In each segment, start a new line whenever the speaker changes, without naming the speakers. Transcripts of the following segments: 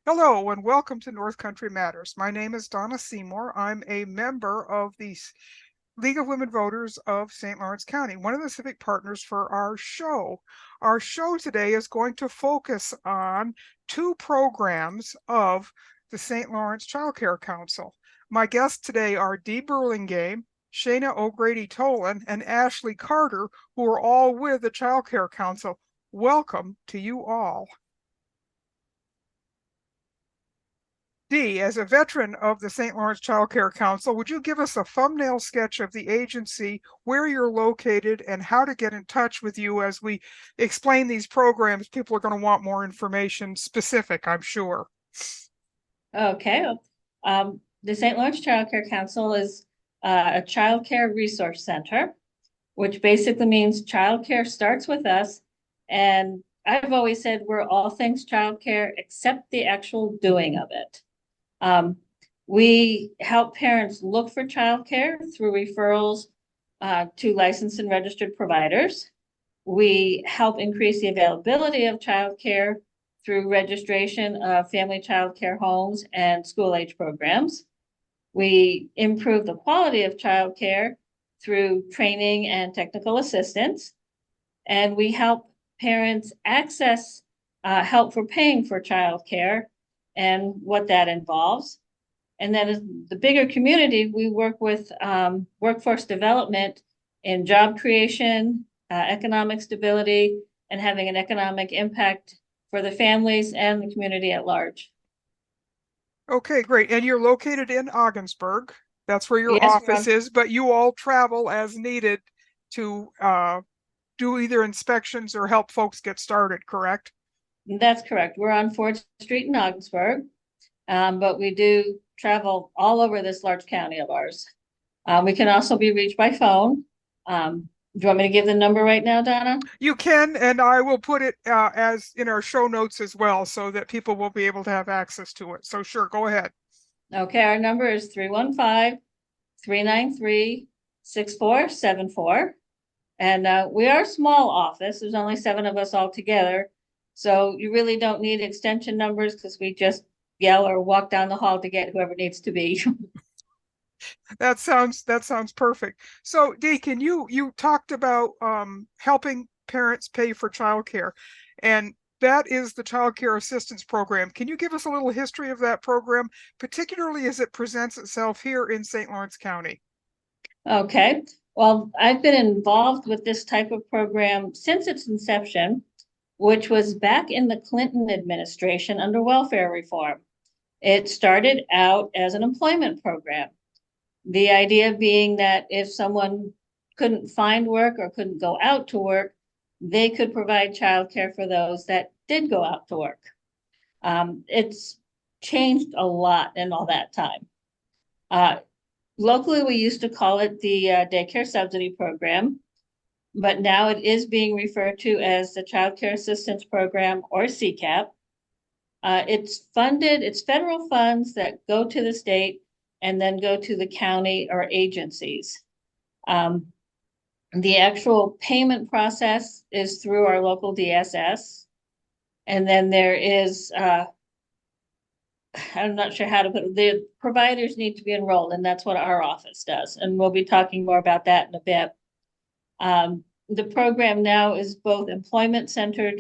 Hello and welcome to North Country Matters. My name is Donna Seymour. I'm a member of the League of Women Voters of St. Lawrence County, one of the civic partners for our show. Our show today is going to focus on two programs of the St. Lawrence Child Care Council. My guests today are Dee Burlingame, Shana O'Grady-Tolan, and Ashleigh Carter, who are all with the Child Care Council. Welcome to you all. Dee, as a veteran of the St. Lawrence Child Care Council, would you give us a thumbnail sketch of the agency, where you're located, and how to get in touch with you as we explain these programs? People are going to want more information specific, I'm sure.
Okay. The St. Lawrence Child Care Council is a child care resource center, which basically means child care starts with us. And I've always said we're all things child care except the actual doing of it. We help parents look for childcare through referrals to licensed and registered providers. We help increase the availability of childcare through registration of family child care homes and school-age programs. We improve the quality of childcare through training and technical assistance. And we help parents access help for paying for childcare and what that involves. And then in the bigger community, we work with workforce development in job creation, economic stability, and having an economic impact for the families and the community at large.
Okay, great. And you're located in Ogdensburg. That's where your
Yes,
office is, but you all travel as needed to do either inspections or help folks get started, correct?
That's correct. We're on 4th Street in Ogdensburg, but we do travel all over this large county of ours. We can also be reached by phone. Do you want me to give the number right now, Donna?
You can, and I will put it as in our show notes as well, so that people will be able to have access to it. So sure, go ahead.
Okay, our number is 315-393-6474. And we are a small office. There's only 7 of us all together. So you really don't need extension numbers because we just yell or walk down the hall to get whoever needs to be.
That sounds perfect. So Deacon, you talked about helping parents pay for childcare, and that is the Child Care Assistance Program. Can you give us a little history of that program, particularly as it presents itself here in St. Lawrence County?
Okay. Well, I've been involved with this type of program since its inception, which was back in the Clinton administration under welfare reform. It started out as an employment program. The idea being that if someone couldn't find work or couldn't go out to work, they could provide childcare for those that did go out to work. It's changed a lot in all that time. Locally, we used to call it the Daycare Subsidy Program, but now it is being referred to as the Child Care Assistance Program, or CCAP. It's federal funds that go to the state and then go to the county or agencies. The actual payment process is through our local DSS. And then there is, I'm not sure how to put it, the providers need to be enrolled, and that's what our office does. And we'll be talking more about that in a bit. The program now is both employment centered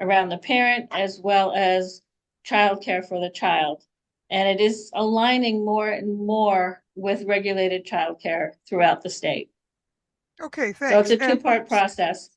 around the parent as well as childcare for the child. And it is aligning more and more with regulated childcare throughout the state.
Okay, thanks.
So it's a two-part process.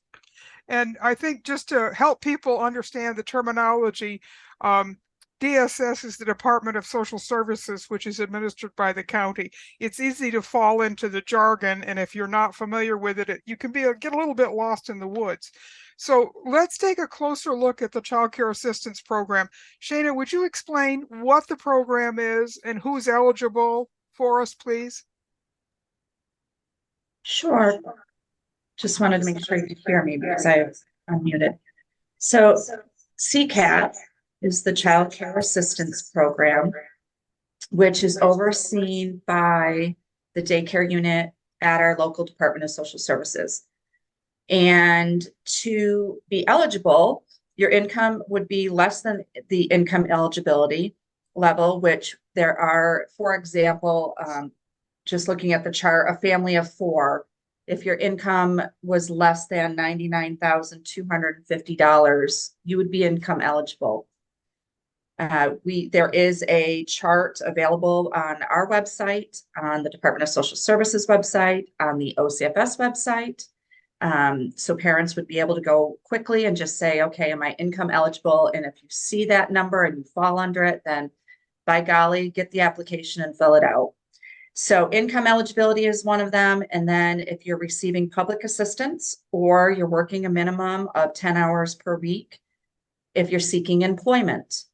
And I think just to help people understand the terminology, DSS is the Department of Social Services, which is administered by the county. It's easy to fall into the jargon, and if you're not familiar with it, you can get a little bit lost in the woods. So let's take a closer look at the Child Care Assistance Program. Shana, would you explain what the program is and who's eligible for us, please?
Sure. Just wanted to make sure you could hear me because I was unmuted. So CCAP is the Child Care Assistance Program, which is overseen by the daycare unit at our local Department of Social Services. And to be eligible, your income would be less than the income eligibility level, which there are, for example, just looking at the chart, a family of 4, if your income was less than $99,250, you would be income eligible. There is a chart available on our website, on the Department of Social Services website, on the OCFS website. So parents would be able to go quickly and just say, okay, am I income eligible? And if you see that number and you fall under it, then by golly, get the application and fill it out. So income eligibility is one of them. And then if you're receiving public assistance or you're working a minimum of 10 hours per week, if you're seeking employment,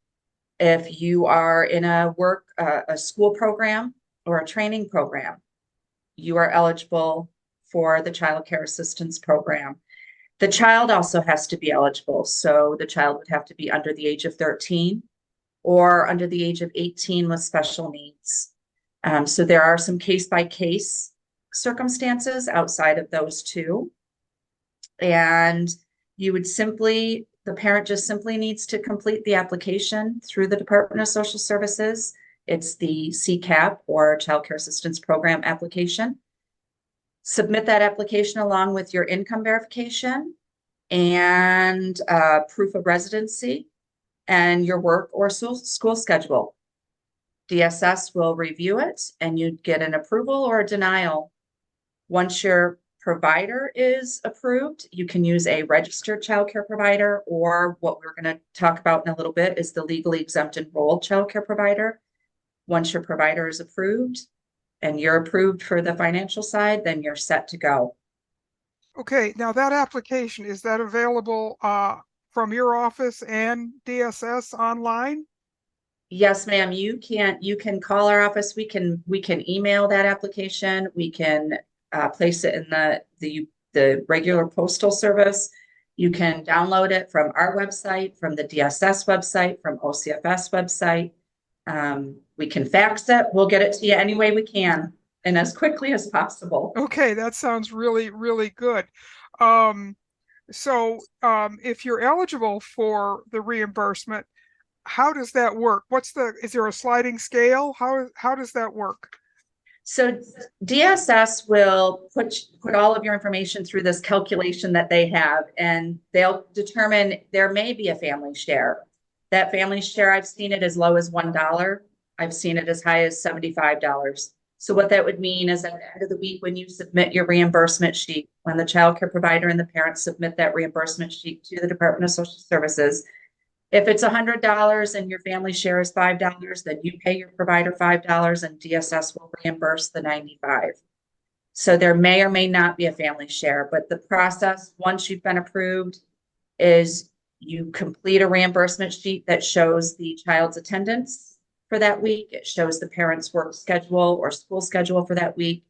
if you are in a school program or a training program, you are eligible for the child care assistance program. The child also has to be eligible. So the child would have to be under the age of 13 or under the age of 18 with special needs. So there are some case-by-case circumstances outside of those two. And you would the parent just simply needs to complete the application through the Department of Social Services. It's the CCAP or Child Care Assistance Program application. Submit that application along with your income verification and proof of residency and your work or school schedule. DSS will review it and you'd get an approval or a denial. Once your provider is approved, you can use a registered child care provider, or what we're going to talk about in a little bit is the legally exempt enrolled child care provider. Once your provider is approved and you're approved for the financial side, then you're set to go.
Okay, now that application, is that available from your office and DSS online?
Yes, ma'am. You can call our office. We can email that application. We can place it in the regular postal service. You can download it from our website, from the DSS website, from OCFS website. We can fax it. We'll get it to you any way we can and as quickly as possible.
Okay, that sounds really, really good. So if you're eligible for the reimbursement, how does that work? Is there a sliding scale? How does that work?
So DSS will put all of your information through this calculation that they have, and they'll determine there may be a family share. That family share, I've seen it as low as $1. I've seen it as high as $75. So what that would mean is at the end of the week, when you submit your reimbursement sheet, when the child care provider and the parents submit that reimbursement sheet to the Department of Social Services, if it's $100 and your family share is $5, then you pay your provider $5 and DSS will reimburse the $95. So there may or may not be a family share, but the process, once you've been approved, is you complete a reimbursement sheet that shows the child's attendance for that week. It shows the parent's work schedule or school schedule for that week.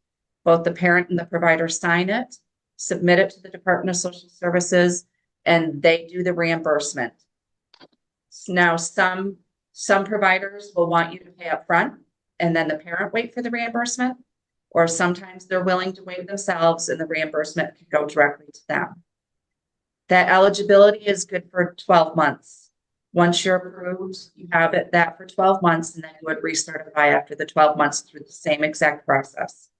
Both the parent and the provider sign it, submit it to the Department of Social Services, and they do the reimbursement. Now, some providers will want you to pay up front and then the parent wait for the reimbursement, or sometimes they're willing to waive themselves and the reimbursement can go directly to them. That eligibility is good for 12 months. Once you're approved, you have that for 12 months, and then you would recertify after the 12 months through the same exact process.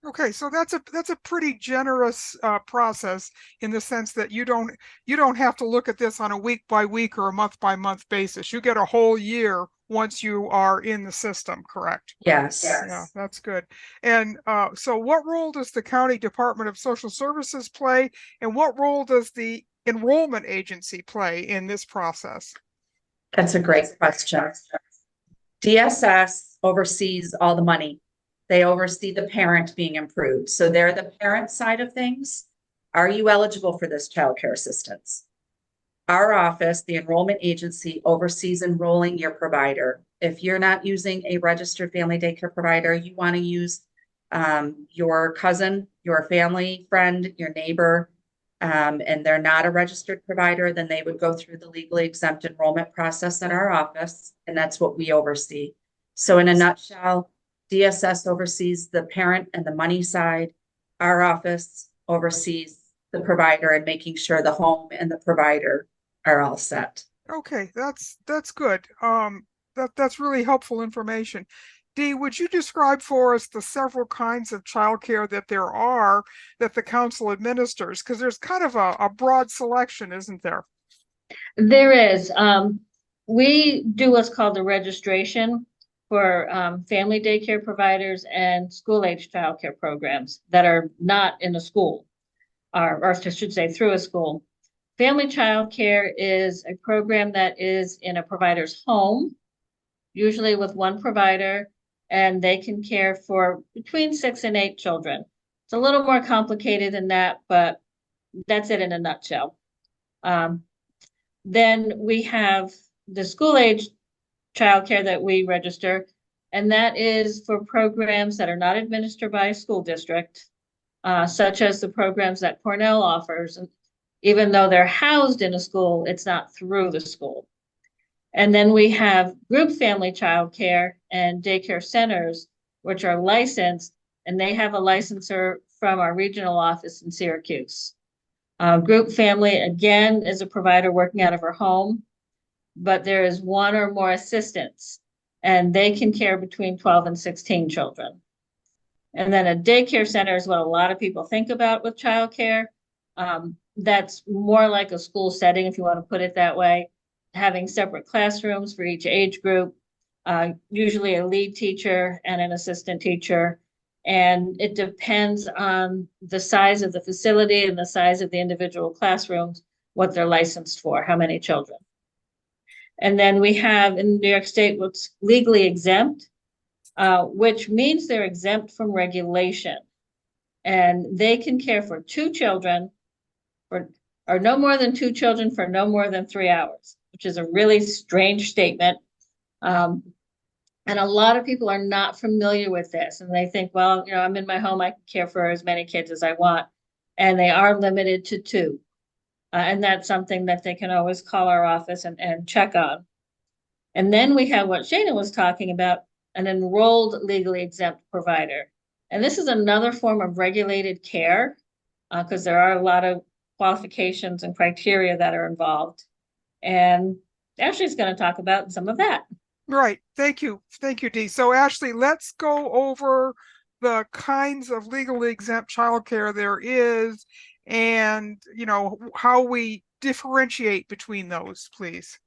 Okay, so that's a pretty generous process in the sense that you don't have to look at this on a week by week or a month by month basis. You get a whole year once you are in the system, correct?
Yes.
Yeah, that's good. And so what role does the County Department of Social Services play, and what role does the enrollment agency play in this process?
That's a great question. DSS oversees all the money. They oversee the parent being approved. So they're the parent side of things. Are you eligible for this child care assistance? Our office, the enrollment agency, oversees enrolling your provider. If you're not using a registered family daycare provider, you want to use your cousin, your family friend, your neighbor, and they're not a registered provider, then they would go through the legally exempt enrollment process at our office, and that's what we oversee. So in a nutshell, DSS oversees the parent and the money side. Our office oversees the provider and making sure the home and the provider are all set.
Okay, that's good. That's really helpful information. Dee, would you describe for us the several kinds of childcare that there are that the council administers? Because there's kind of a broad selection, isn't there?
There is, we do what's called the registration for family daycare providers and school-age childcare programs that are not in a school, or I should say through a school. Family childcare is a program that is in a provider's home, usually with one provider, and they can care for between 6 and 8 children. It's a little more complicated than that, but that's it in a nutshell. Then we have the school age childcare that we register, and that is for programs that are not administered by a school district, such as the programs that Cornell offers. And even though they're housed in a school, it's not through the school. And then we have group family childcare and daycare centers, which are licensed, and they have a licensor from our regional office in Syracuse. Group family, again, is a provider working out of her home, but there is one or more assistants, and they can care between 12 and 16 children. And then a daycare center is what a lot of people think about with childcare. That's more like a school setting, if you want to put it that way, having separate classrooms for each age group, usually a lead teacher and an assistant teacher. And it depends on the size of the facility and the size of the individual classrooms, what they're licensed for, how many children. And then we have in New York State what's legally exempt, which means they're exempt from regulation. And they can care for 2 children or no more than 2 children for no more than 3 hours, which is a really strange statement. And a lot of people are not familiar with this, and they think, well, you know, I'm in my home, I can care for as many kids as I want, and they are limited to 2. And that's something that they can always call our office and check on. And then we have what Shana was talking about, an enrolled legally exempt provider. And this is another form of regulated care, because there are a lot of qualifications and criteria that are involved. And Ashleigh's going to talk about some of that.
Right. Thank you. Thank you, Dee. So Ashleigh, let's go over the kinds of legally exempt childcare there is and, you know, how we differentiate between those, please.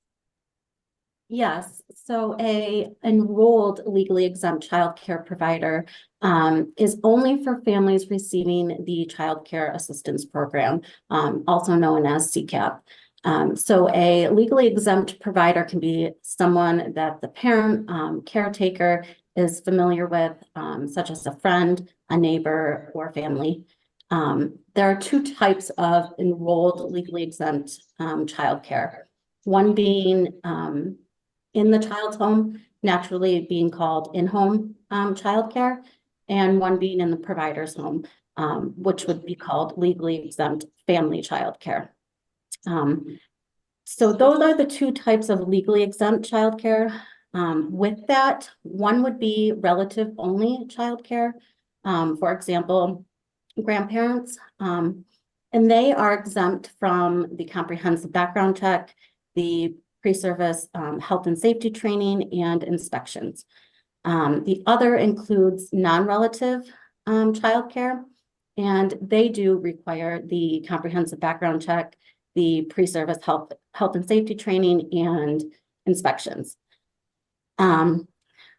Yes, so a enrolled legally exempt child care provider is only for families receiving the Child Care Assistance Program, also known as CCAP. So a legally exempt provider can be someone that the parent caretaker is familiar with, such as a friend, a neighbor, or family. There are 2 types of enrolled legally exempt childcare. One being in the child's home, naturally being called in-home childcare, and one being in the provider's home, which would be called legally exempt family childcare. So those are the 2 types of legally exempt childcare. With that, one would be relative only childcare. For example, grandparents, and they are exempt from the comprehensive background check, the pre-service health and safety training, and inspections. The other includes non-relative childcare, and they do require the comprehensive background check, the pre-service health and safety training, and inspections.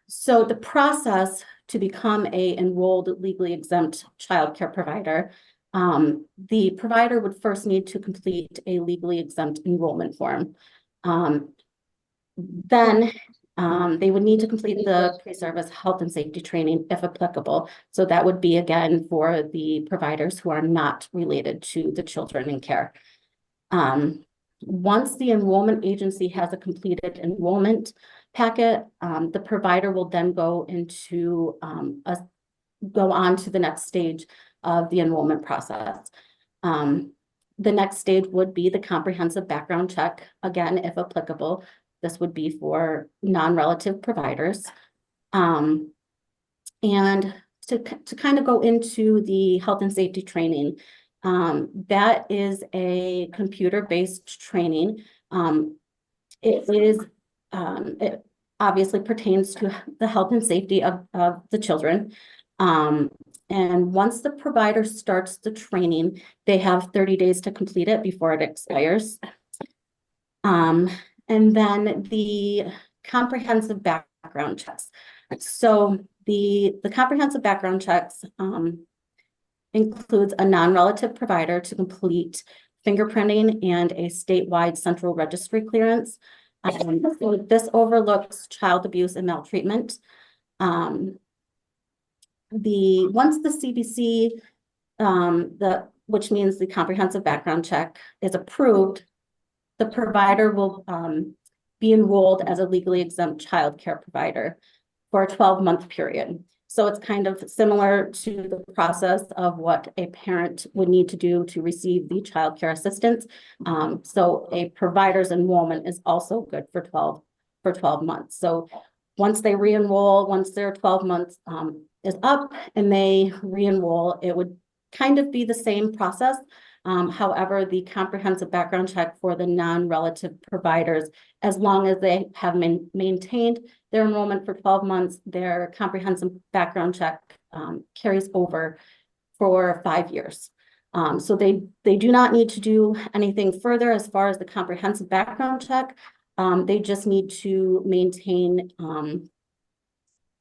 So the process to become a enrolled legally exempt childcare provider, the provider would first need to complete a legally exempt enrollment form. Then they would need to complete the pre-service health and safety training if applicable. So that would be again for the providers who are not related to the children in care. Once the enrollment agency has a completed enrollment packet, the provider will then go on to the next stage of the enrollment process. The next stage would be the comprehensive background check, again, if applicable. This would be for non-relative providers. And to kind of go into the health and safety training, that is a computer-based training It is, it obviously pertains to the health and safety of the children. And once the provider starts the training, they have 30 days to complete it before it expires. And then the comprehensive background checks. So the comprehensive background checks includes a non-relative provider to complete fingerprinting and a statewide central registry clearance. So this overlooks child abuse and maltreatment. Once the CBC, which means the comprehensive background check, is approved, the provider will be enrolled as a legally exempt child care provider for a 12-month period. So it's kind of similar to the process of what a parent would need to do to receive the child care assistance. So a provider's enrollment is also good for 12 months. So once they re-enroll, once their 12 months is up and they re-enroll, it would kind of be the same process. However, the comprehensive background check for the non-relative providers, as long as they have maintained their enrollment for 12 months, their comprehensive background check carries over for 5 years. So they do not need to do anything further as far as the comprehensive background check. They just need to maintain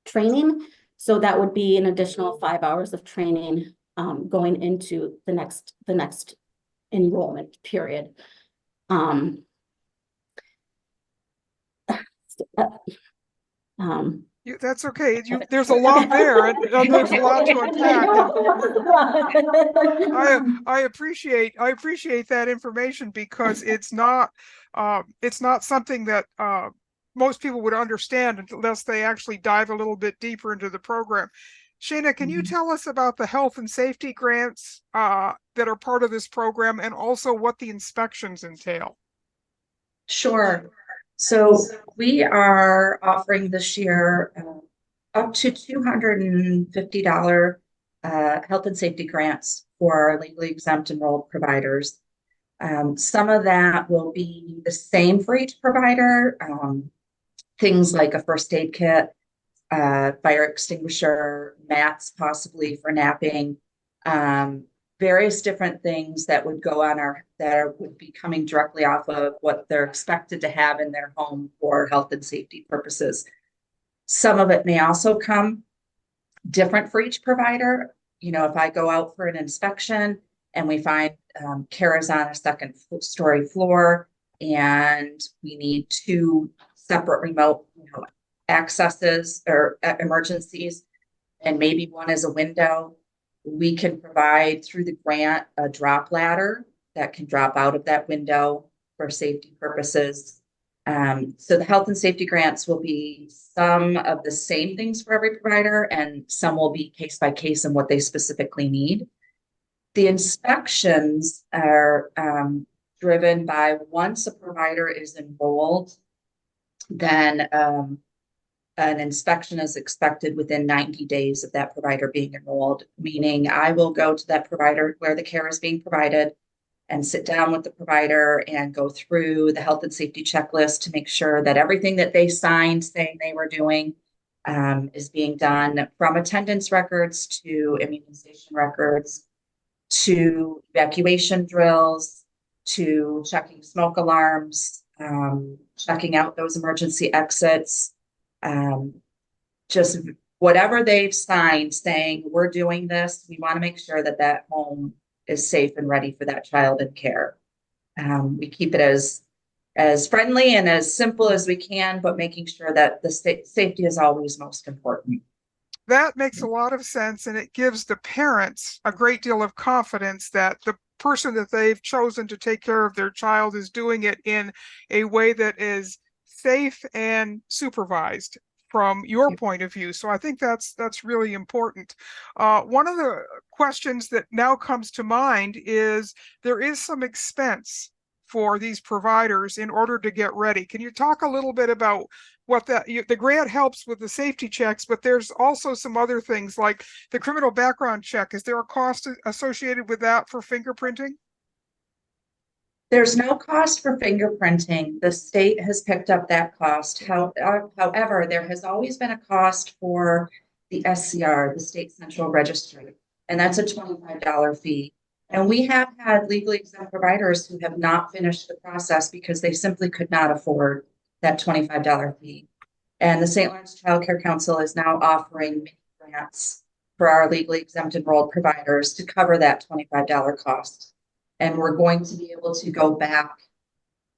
training. So that would be an additional 5 hours of training going into the next enrollment period.
That's okay. There's a lot there, and there's a lot to unpack. I appreciate that information because it's not something that most people would understand unless they actually dive a little bit deeper into the program. Shana, can you tell us about the health and safety grants that are part of this program, and also what the inspections entail?
Sure. So we are offering this year up to $250 health and safety grants for our legally exempt enrolled providers. Some of that will be the same for each provider. Things like a first aid kit, fire extinguisher, mats possibly for napping, various different things that would go on that would be coming directly off of what they're expected to have in their home for health and safety purposes. Some of it may also come different for each provider. You know, if I go out for an inspection and we find care is on a second story floor and we need 2 separate remote accesses or emergencies, and maybe one is a window, we can provide through the grant a drop ladder that can drop out of that window for safety purposes. So the health and safety grants will be some of the same things for every provider, and some will be case by case and what they specifically need. The inspections are driven by, once a provider is enrolled, then an inspection is expected within 90 days of that provider being enrolled, meaning I will go to that provider where the care is being provided and sit down with the provider and go through the health and safety checklist to make sure that everything that they signed saying they were doing is being done, from attendance records to immunization records to evacuation drills to checking smoke alarms, checking out those emergency exits. Just whatever they've signed saying we're doing this, we want to make sure that that home is safe and ready for that child in care. We keep it as friendly and as simple as we can, but making sure that the safety is always most important.
That makes a lot of sense, and it gives the parents a great deal of confidence that the person that they've chosen to take care of their child is doing it in a way that is safe and supervised from your point of view. So I think that's really important. One of the questions that now comes to mind is there is some expense for these providers in order to get ready. Can you talk a little bit about what the grant helps with the safety checks, but there's also some other things like the criminal background check. Is there a cost associated with that for fingerprinting?
There's no cost for fingerprinting. The state has picked up that cost. However, there has always been a cost for the SCR, the State Central Registry, and that's a $25 fee. And we have had legally exempt providers who have not finished the process because they simply could not afford that $25 fee. And the St. Lawrence Child Care Council is now offering mini grants for our legally exempt enrolled providers to cover that $25 cost. And we're going to be able to go back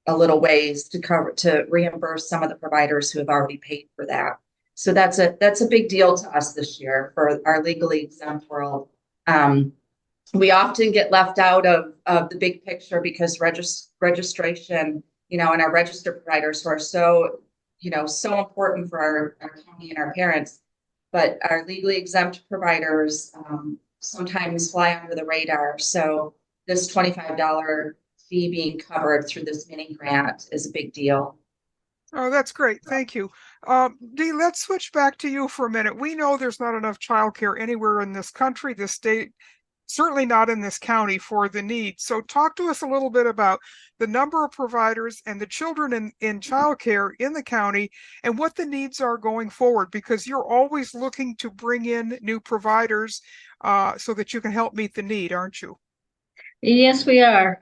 a little ways to reimburse some of the providers who have already paid for that. So that's a big deal to us this year for our legally exempt world. We often get left out of the big picture because registration, and our registered providers who are so important for our county and our parents, but our legally exempt providers sometimes fly under the radar. So this $25 fee being covered through this mini grant is a big deal.
Oh, that's great. Thank you. Dee, let's switch back to you for a minute. We know there's not enough childcare anywhere in this country, this state, certainly not in this county for the need. So talk to us a little bit about the number of providers and the children in childcare in the county and what the needs are going forward, because you're always looking to bring in new providers so that you can help meet the need, aren't you?
Yes, we are.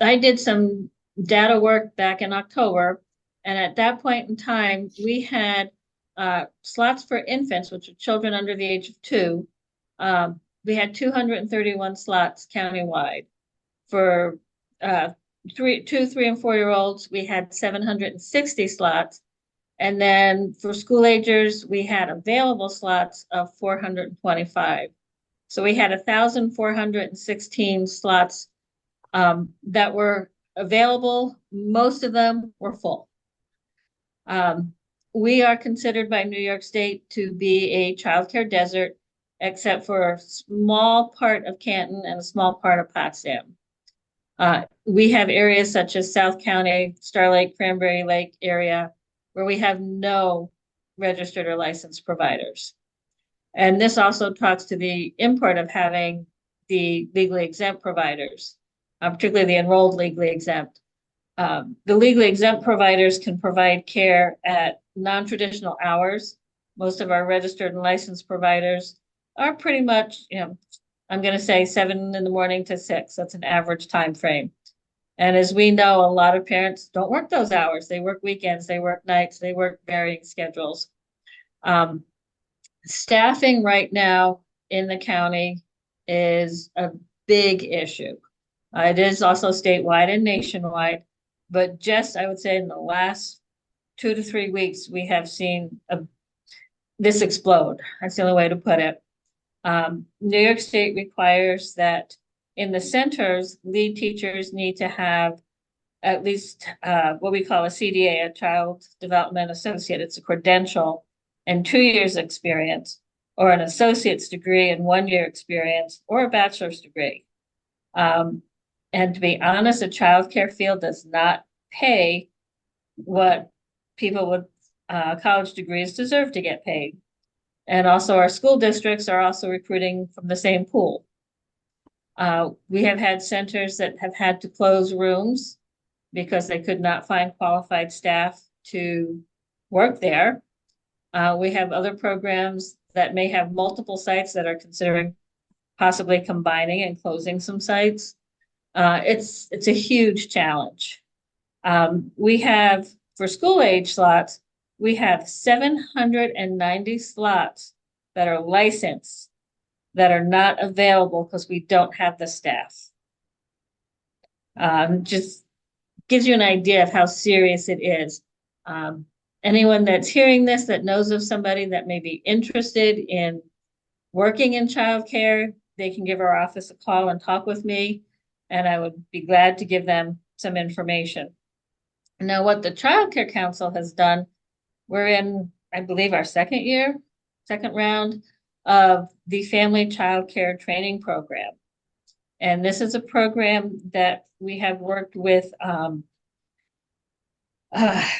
I did some data work back in October, and at that point in time, we had slots for infants, which are children under the age of 2. We had 231 slots countywide. For 2, 3, and 4-year-olds, we had 760 slots. And then for school agers, we had available slots of 425. So we had 1,416 slots that were available. Most of them were full. We are considered by New York State to be a childcare desert, except for a small part of Canton and a small part of Potsdam. We have areas such as South County, Star Lake, Cranberry Lake area, where we have no registered or licensed providers. And this also talks to the import of having the legally exempt providers, particularly the enrolled legally exempt. The legally exempt providers can provide care at non-traditional hours. Most of our registered and licensed providers are pretty much, I'm going to say 7 in the morning to 6. That's an average time frame. And as we know, a lot of parents don't work those hours. They work weekends, they work nights, they work varying schedules. Staffing right now in the county is a big issue. It is also statewide and nationwide, but just, I would say, in the last 2 to 3 weeks, we have seen this explode. That's the only way to put it. New York State requires that in the centers, lead teachers need to have at least what we call a CDA, a Child Development Associate. It's a credential and 2 years experience, or an associate's degree and 1 year experience, or a bachelor's degree. And to be honest, the childcare field does not pay what people with college degrees deserve to get paid. And also our school districts are also recruiting from the same pool. We have had centers that have had to close rooms because they could not find qualified staff to work there. We have other programs that may have multiple sites that are considering possibly combining and closing some sites. It's a huge challenge. We have, for school age slots, we have 790 slots that are licensed that are not available because we don't have the staff. Just gives you an idea of how serious it is. Anyone that's hearing this that knows of somebody that may be interested in working in childcare, they can give our office a call and talk with me, and I would be glad to give them some information. Now, what the Child Care Council has done, we're in, I believe, our second round of the Family Child Care Training Program. And this is a program that we have worked with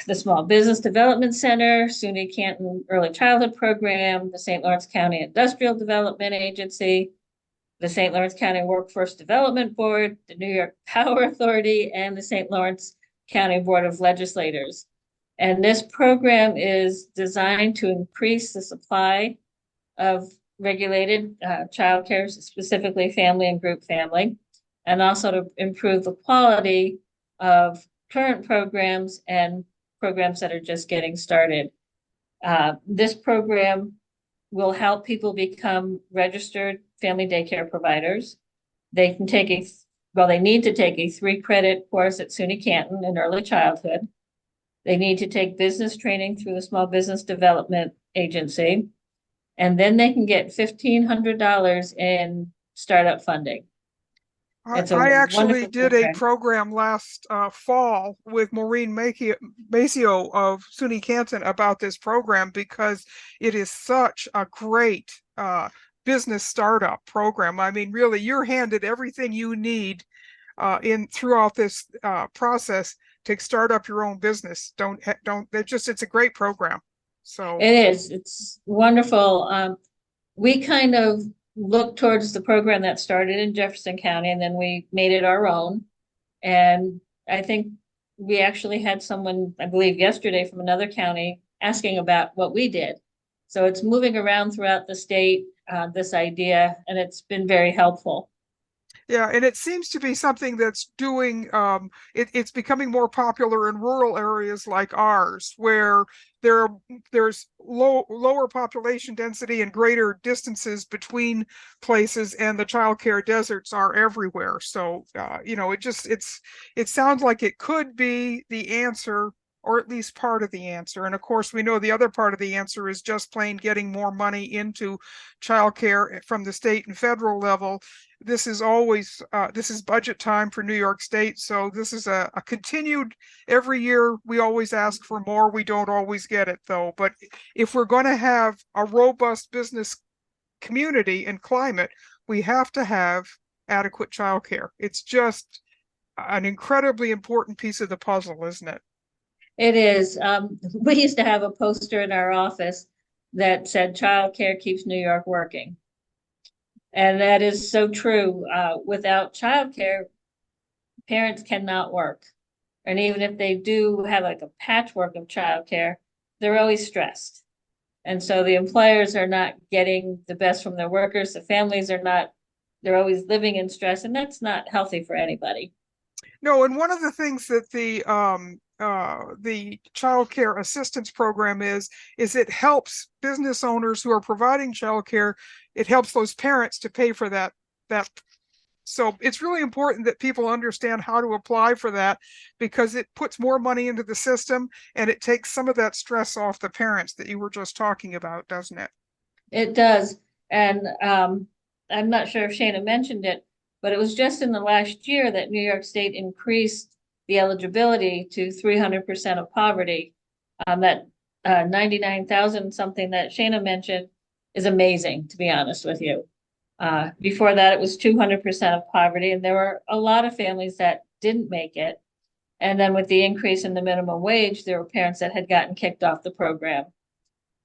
the Small Business Development Center, SUNY Canton Early Childhood Program, the St. Lawrence County Industrial Development Agency, the St. Lawrence County Workforce Development Board, the New York Power Authority, and the St. Lawrence County Board of Legislators. And this program is designed to increase the supply of regulated childcare, specifically family and group family, and also to improve the quality of current programs and programs that are just getting started. This program will help people become registered family daycare providers. They can take they need to take a 3-credit course at SUNY Canton in early childhood. They need to take business training through the Small Business Development Agency. And then they can get $1,500 in startup funding.
I actually did
program.
a program last fall with Maureen Maceo of SUNY Canton about this program because it is such a great business startup program. I mean, really, you're handed everything you need throughout this process to start up your own business. It's a great program. So
it is. It's wonderful. We kind of looked towards the program that started in Jefferson County, and then we made it our own. And I think we actually had someone, I believe yesterday, from another county asking about what we did. So it's moving around throughout the state, this idea, and it's been very helpful.
Yeah, and it seems to be something that's doing, it's becoming more popular in rural areas like ours, where there's lower population density and greater distances between places, and the childcare deserts are everywhere. So, it sounds like it could be the answer, or at least part of the answer. And of course, we know the other part of the answer is just plain getting more money into childcare from the state and federal level. This is always, this is budget time for New York State. So this is a continued, every year we always ask for more. We don't always get it though. But if we're going to have a robust business community and climate, we have to have adequate childcare. It's just an incredibly important piece of the puzzle, isn't it?
It is. We used to have a poster in our office that said childcare keeps New York working. And that is so true. Without childcare, parents cannot work. And even if they do have like a patchwork of childcare, they're always stressed. And so the employers are not getting the best from their workers. The families are not, they're always living in stress, and that's not healthy for anybody.
No, and one of the things that the child care assistance program is it helps business owners who are providing child care. It helps those parents to pay for that. So it's really important that people understand how to apply for that, because it puts more money into the system and it takes some of that stress off the parents that you were just talking about, doesn't it? It
does. And I'm not sure if Shana mentioned it, but it was just in the last year that New York State increased the eligibility to 300% of poverty. That 99,000 something that Shana mentioned is amazing, to be honest with you. Before that, it was 200% of poverty, and there were a lot of families that didn't make it. And then with the increase in the minimum wage, there were parents that had gotten kicked off the program.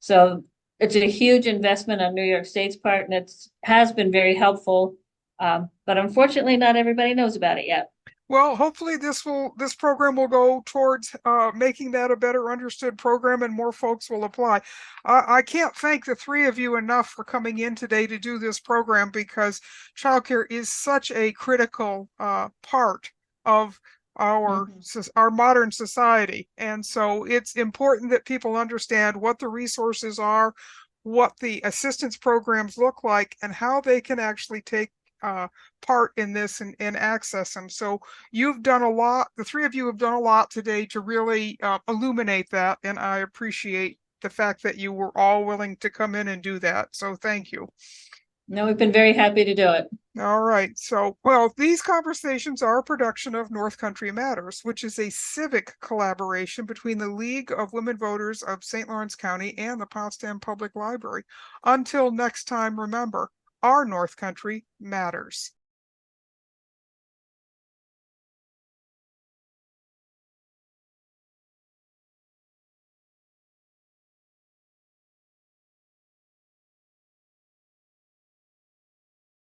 So it's a huge investment on New York State's part, and it has been very helpful. But unfortunately, not everybody knows about it yet.
Well, hopefully this program will go towards making that a better understood program, and more folks will apply. I can't thank the three of you enough for coming in today to do this program, because childcare is such a critical part of our modern society. And so it's important that people understand what the resources are, what the assistance programs look like, and how they can actually take part in this and access them. So you've done a lot. The three of you have done a lot today to really illuminate that, and I appreciate the fact that you were all willing to come in and do that. So thank you.
No, we've been very happy to do it.
All right. So, well, these conversations are a production of North Country Matters, which is a civic collaboration between the League of Women Voters of St. Lawrence County and the Potsdam Public Library. Until next time, remember, our North Country matters.